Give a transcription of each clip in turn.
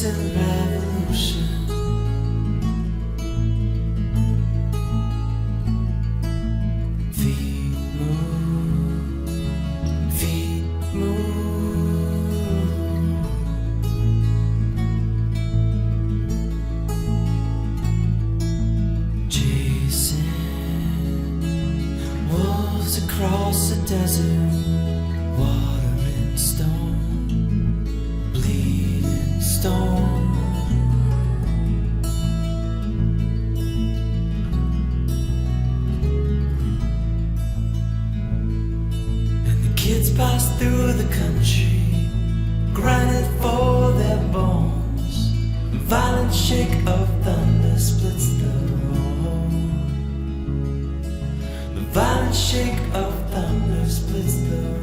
innocent revolution. Feet move, feet move. Chasing wolves across the desert, water and stone, bleeding stone. And the kids pass through the country, grinding for their bones. A violent shake of thunder splits the road. The violent shake of thunder splits the road.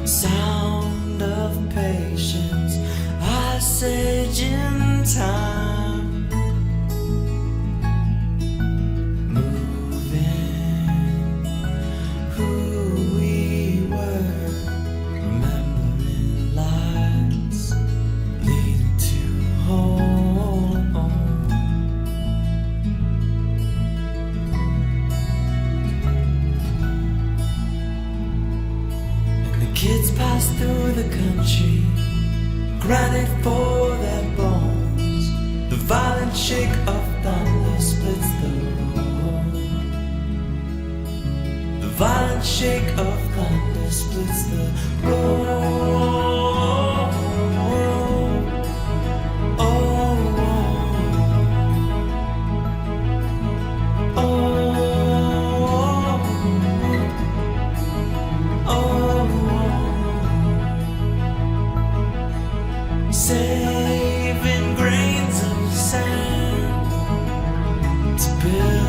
Sound of patience, ice age in time, moving who we were, remembering lights leading to home. Kids pass through the country, grinding for their bones. The violent shake of thunder splits the road. The violent shake of thunder splits the road. Saving grains of sand to build